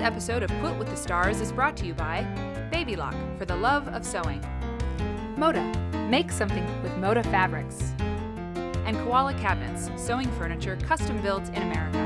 episode of Quilt with the Stars is brought to you by Baby Lock, for the love of sewing, Moda, make something with Moda fabrics, and Koala Cabinets, sewing furniture custom built in America.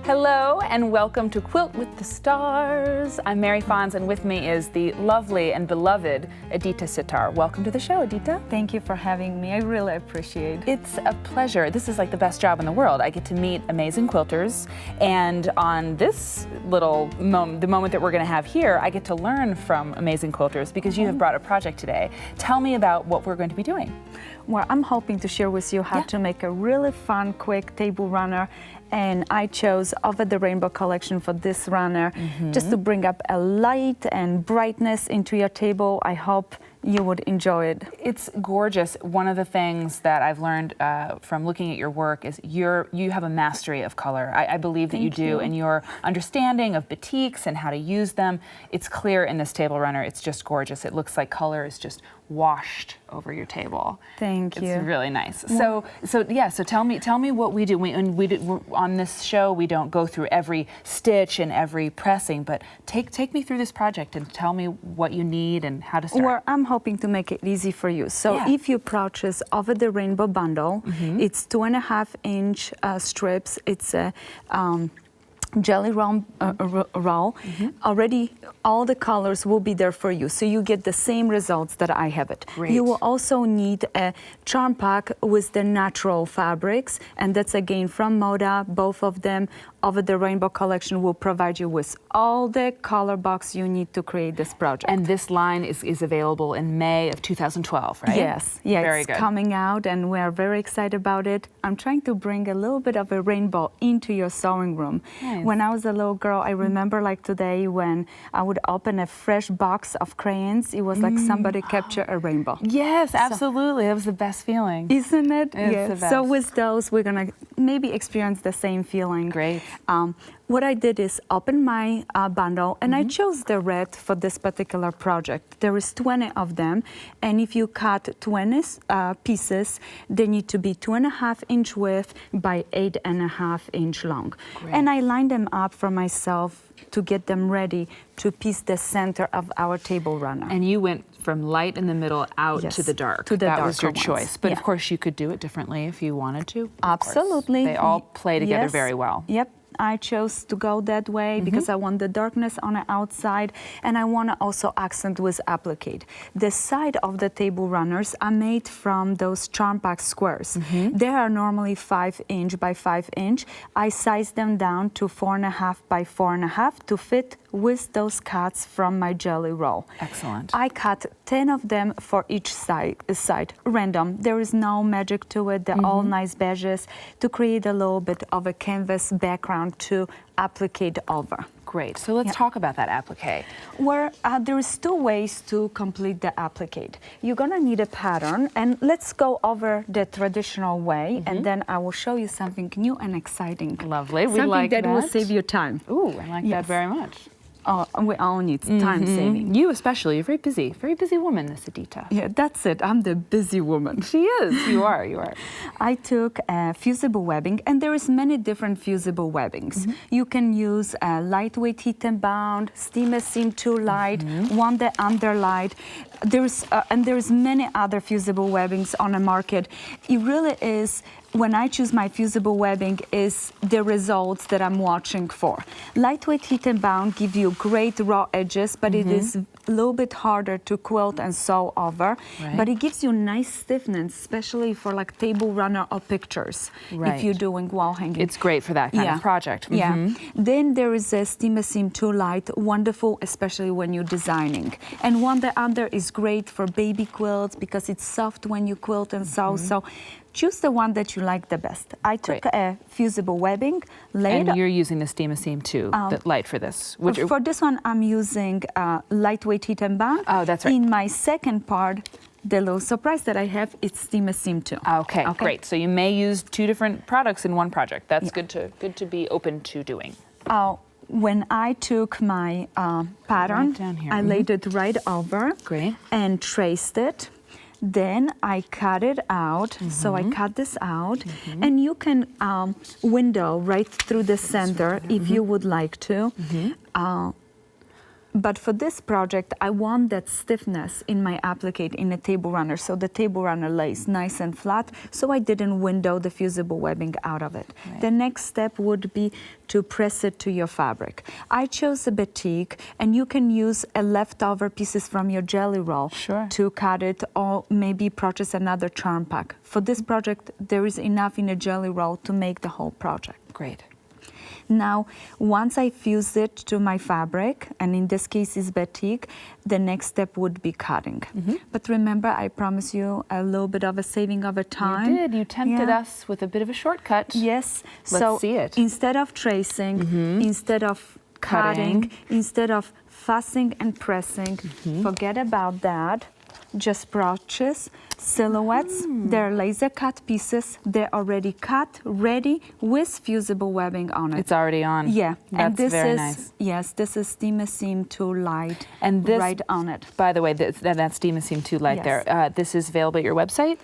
Hello and welcome to Quilt with the Stars. I'm Mary Fons, and with me is the lovely and beloved Edyta Sitar. Welcome to the show, Edyta. Thank you for having me. I really appreciate it. It's a pleasure. This is like the best job in the world. I get to meet amazing quilters, and on this little moment, the moment that we're going to have here, I get to learn from amazing quilters because you have brought a project today. Tell me about what we're going to be doing. Well, I'm hoping to share with you how to make a really fun, quick table runner. And I chose Over the Rainbow collection for this runner, just to bring up a light and brightness into your table. I hope you would enjoy it. It's gorgeous. One of the things that I've learned from looking at your work is you have a mastery of color. I believe that you do, and your understanding of batiks and how to use them, it's clear in this table runner. It's just gorgeous. It looks like color is just washed over your table. Thank you. It's really nice. So tell me what we do. On this show, we don't go through every stitch and every pressing, but take me through this project and tell me what you need and how to start. Well, I'm hoping to make it easy for you. So if you purchase Over the Rainbow bundle, it's 2.5-inch strips. It's a jelly roll. Already all the colors will be there for you, so you get the same results that I have it. Great. You will also need a charm pack with the natural fabrics, and that's again from Moda. Both of them. Over the Rainbow collection will provide you with all the color box you need to create this project. And this line is available in May of 2012, right? Yes, yeah, very it's good. Coming out, and we are very excited about it. I'm trying to bring a little bit of a rainbow into your sewing room. Nice. When I was a little girl, I remember like today when I would open a fresh box of crayons, it was like somebody captured a rainbow. Yes, absolutely. That was the best feeling. Isn't it? It's the best. So with those, we're gonna maybe experience the same feeling. Great. What I did is open my bundle, and I chose the red for this particular project. There is 20 of them, and if you cut 20 pieces, they need to be 2.5-inch width by 8.5-inch long. Great. And I lined them up for myself to get them ready to piece the center of our table runner. And you went from light in the middle out to the dark. To the that was your darker choice. ones. But of course, you could do it differently if you wanted to. Absolutely. They all play together very well. Yep. I chose to go that way because I want the darkness on the outside, and I want to also accent with applique. The side of the table runners are made from those charm pack squares. They are normally 5-inch by 5-inch. I sized them down to 4.5 by 4.5 to fit with those cuts from my jelly roll. Excellent. I cut 10 of them for each side, random. There is no magic to it. They're all nice badges to create a little bit of a canvas background to applique over. Great. So let's talk about that applique. Where there is 2 ways to complete the applique. You're gonna need a pattern, and let's go over the traditional way, and then I will show you something new and exciting. Lovely. We Something like that will save you time. Ooh, I like that very much. We all need time saving. You especially. You're very busy woman, Miss Edyta. Yeah, that's it. I'm the busy woman. She is. You are. I took Fusible Webbing, and there is many different Fusible Webbings. You can use lightweight heat and bound, steamer seam 2 light, one the under light. There's many other Fusible Webbings on the market. It really is. When I choose my Fusible Webbing is the results that I'm watching for. Lightweight heat and bound give you great raw edges, but it is a little bit harder to quilt and sew over. Right. But it gives you nice stiffness, especially for like table runner or pictures, if you're doing wall hanging. It's great for that kind of project. Yeah. Then there is a steamer seam 2 light, wonderful, especially when you're designing. And one the under is great for baby quilts because it's soft when you quilt and sew. So choose the one that you like the best. I took a Fusible Webbing. And you're using the steamer seam too, the light for this. For this one, I'm using lightweight heat and bound. Oh, that's right. In my second part, the little surprise that I have, it's steamer seam too. Okay, great. So you may use 2 different products in one project. That's good to be open to doing. When I took my pattern, Right down here. I laid it right over Great. and traced it. Then I cut it out. So I cut this out, and you can window right through the center if you would like to. But for this project, I want that stiffness in my applique in a table runner, so the table runner lays nice and flat, so I didn't window the fusible webbing out of it. Right. The next step would be to press it to your fabric. I chose a batik, and you can use a leftover pieces from your jelly roll to cut it, or maybe purchase another charm pack. For this project, there is enough in a jelly roll to make the whole project. Great. Now, once I fuse it to my fabric, and in this case is batik, the next step would be cutting. But remember, I promised you a little bit of a saving of a time. You did. You tempted us with a bit of a shortcut. Yes. Let's see it. Instead of tracing, instead of cutting, instead of fussing and pressing, forget about that. Just purchase silhouettes. They're laser cut pieces. They're already cut, ready, with fusible webbing on it. It's already on. Yeah. That's and this very is, nice. Yes, this is Steam Seam 2 Light. And this, right on it. By the way, that's Steam Seam 2 Light there. This is available at your website?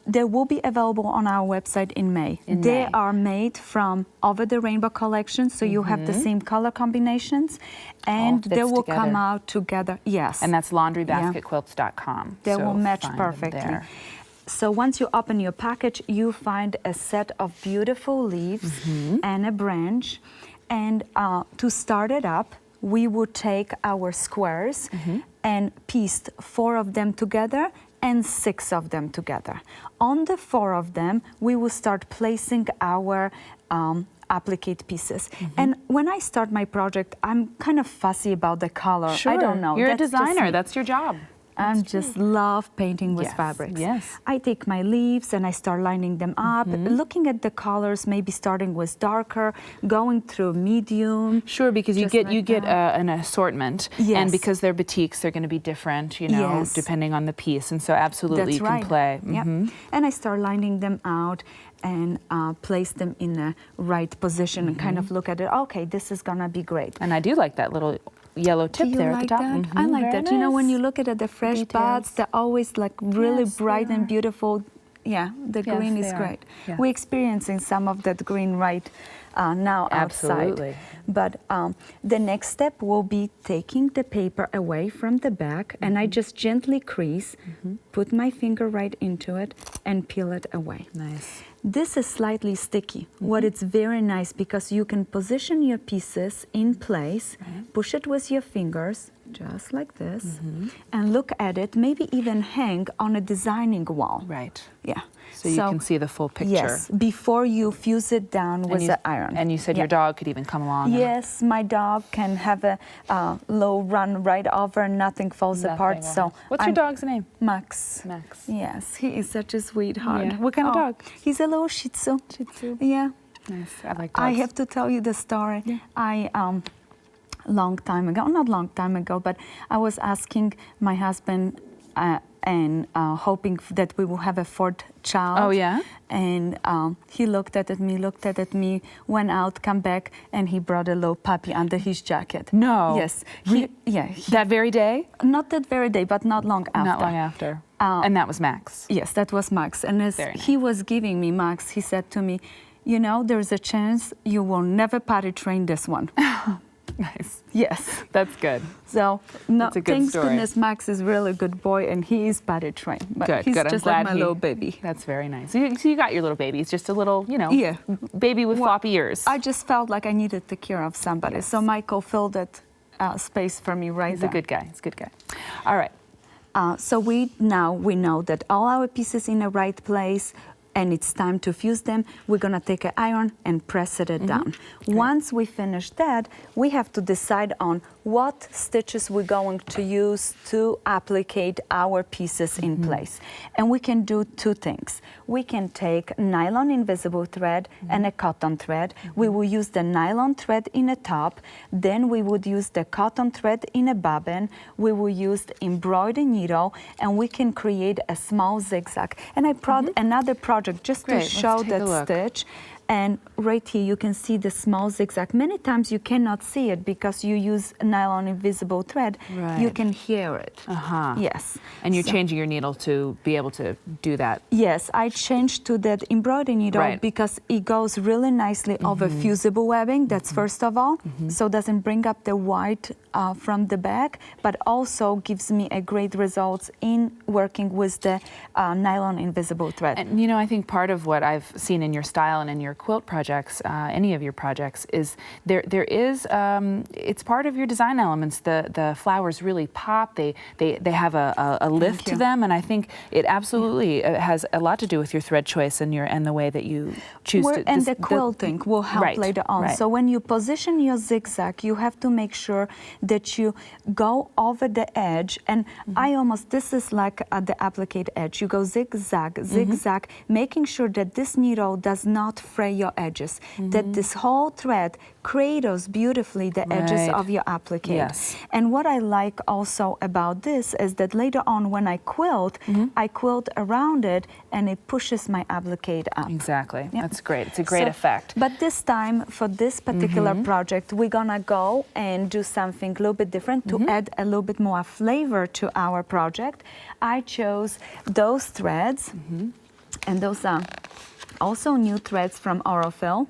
They will be available on our website in May. They are made from Over the Rainbow collection, so you have the same color combinations, and they will come out together. Yes. And that's laundrybasketquilts.com. They will match perfectly. So once you open your package, you find a set of beautiful leaves and a branch. And to start it up, we would take our squares and pieced 4 of them together and 6 of them together. On the 4 of them, we will start placing our applique pieces. And when I start my project, I'm kind of fussy about the color. I don't know. You're a designer. That's your job. I just love painting with fabrics. I take my leaves and I start lining them up, looking at the colors, maybe starting with darker, going through medium. Sure, because you get an assortment, and because they're batiks, they're going to be different, you know, depending on the piece, and so absolutely you can play. And I start lining them out and place them in the right position and kind of look at it. Okay, this is gonna be great. And I do like that little yellow tip there at the top. I like that. Nice. You know, when you look at the fresh buds, they're always like really bright and beautiful. Yeah, the green is great. We're experiencing some of that green right now outside. But the next step will be taking the paper away from the back, and I just gently crease, put my finger right into it, and peel it away. Nice. This is slightly sticky. What it's very nice because you can position your pieces in place, push it with your fingers, just like this, and look at it, maybe even hang on a designing wall. Right. Yeah. So you can see the full picture. Yes, before you fuse it down with the iron. And you said your dog could even come along. Yes, my dog can have a low run right over and nothing falls apart. So what's your dog's name? Max. Max. Yes, he is such a sweetheart. Yeah. What kind of dog? He's a little Shih Tzu. Shih Tzu. Yeah. Nice. I like dogs. I have to tell you the story. I long time ago, not long time ago, but I was asking my husband and hoping that we will have a 4th child. Oh, yeah? And he looked at me, went out, come back, and he brought a little puppy under his jacket. No. Yes. That very day? Not that very day, but not long after. Not long after. And that was Max? Yes, that was Max. And as he was giving me Max, he said to me, you know, there's a chance you will never potty train this one. Nice. Yes. That's good. So, That's a good thank story. goodness Max is really a good boy and he is potty trained. But Good, he's good. just I'm like glad my little baby. That's very nice. So you got your little baby. It's just a little, you know, baby with floppy ears. I just felt like I needed to take care of somebody. So Michael filled that space for me right there. He's a good guy. He's a good guy. All right. So we know that all our pieces in the right place, and it's time to fuse them. We're gonna take an iron and press it down. Okay. Once we finish that, we have to decide on what stitches we're going to use to applicate our pieces in place. And we can do 2 things. We can take nylon invisible thread and a cotton thread. We will use the nylon thread in a top, then we would use the cotton thread in a bobbin, we will use the embroidery needle, and we can create a small zigzag. And I brought another project just to show that stitch. And right here you can see the small zigzag. Many times you cannot see it because you use nylon invisible thread. Right. You can hear it. Yes. And you're changing your needle to be able to do that. Yes, I changed to that embroidery needle because it goes really nicely over fusible webbing. That's first of all, so doesn't bring up the white from the back, but also gives me a great results in working with the nylon invisible thread. And I think part of what I've seen in your style and in your quilt projects, any of your projects, is there is it's part of your design elements. The flowers really pop. They have a lift to them, and I think it absolutely has a lot to do with your thread choice and the way that you choose to. And the quilting will help later on. So when you position your zigzag, you have to make sure that you go over the edge. And this is like at the applique edge. You go zigzag, zigzag, making sure that this needle does not fray your edges, that this whole thread cradles beautifully the edges of your applique. Yes. And what I like also about this is that later on when I quilt around it and it pushes my applique up. Exactly. That's great. It's a great effect. But this time for this particular project, we're gonna go and do something a little bit different to add a little bit more flavor to our project. I chose those threads, and those are also new threads from Aurofil.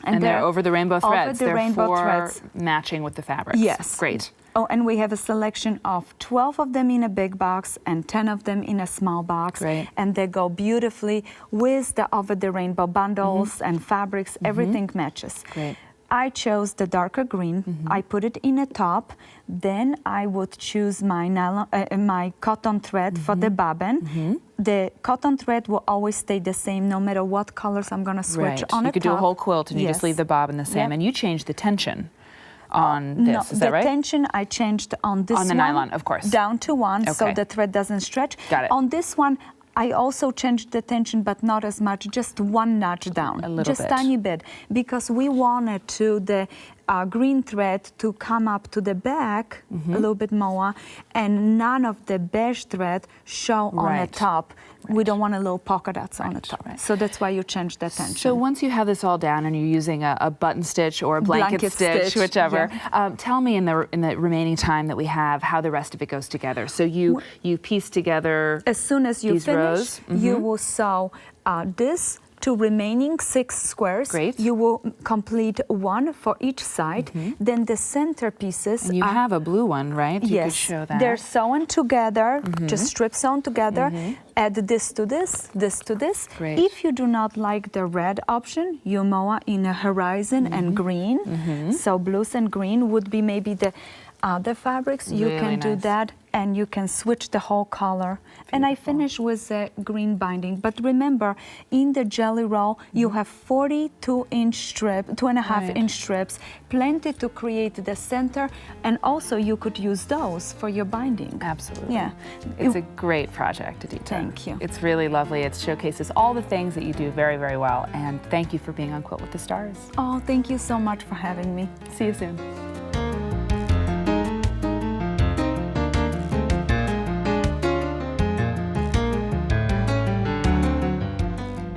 And they're over the rainbow threads. Over the rainbow threads. Matching with the fabrics. Yes. Great. Oh, and we have a selection of 12 of them in a big box and 10 of them in a small box. Great. And they go beautifully with the over the rainbow bundles and fabrics. Everything matches. Great. I chose the darker green. I put it in a top. Then I would choose my nylon, my cotton thread for the bobbin. The cotton thread will always stay the same no matter what colors I'm gonna switch on. You could do a whole quilt and you just leave the bobbin the same. And you change the tension on this, is that right? The tension I changed on this one. On the nylon, of course. Down to 1, so the thread doesn't stretch. Got it. On this one, I also changed the tension, but not as much, just 1 notch down. A little just bit. Tiny bit, because we wanted the green thread to come up to the back a little bit more, and none of the beige thread show on the top. We don't want a little polka dots on the top. So that's why you change the tension. So once you have this all down and you're using a button stitch or a blanket stitch, whichever, tell me in the remaining time that we have how the rest of it goes together. So you piece together as soon as you these finish, rows. You will sew this to remaining 6 squares. Great. You will complete 1 for each side. Then the centerpieces. And you have a blue one, right? You could show that. They're sewn together, just strip sewn together. Add this to this, this to this. Great. If you do not like the red option, you mow in a horizon and green. So blues and green would be maybe the other fabrics. You can do that, and you can switch the whole color. Beautiful. And I finish with the green binding. But remember, in the jelly roll, you have 42-inch strip, 2.5-inch strips, plenty to create the center, and also you could use those for your binding. Absolutely. Yeah. It's a great project, Edyta. Thank you. It's really lovely. It showcases all the things that you do very, very well. And thank you for being on Quilt with the Stars. Oh, thank you so much for having me. See you soon.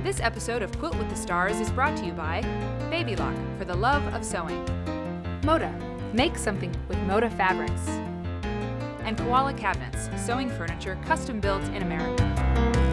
This episode of Quilt with the Stars is brought to you by Baby Lock, for the love of sewing, Moda, make something with Moda fabrics, and Koala Cabinets, sewing furniture custom built in America.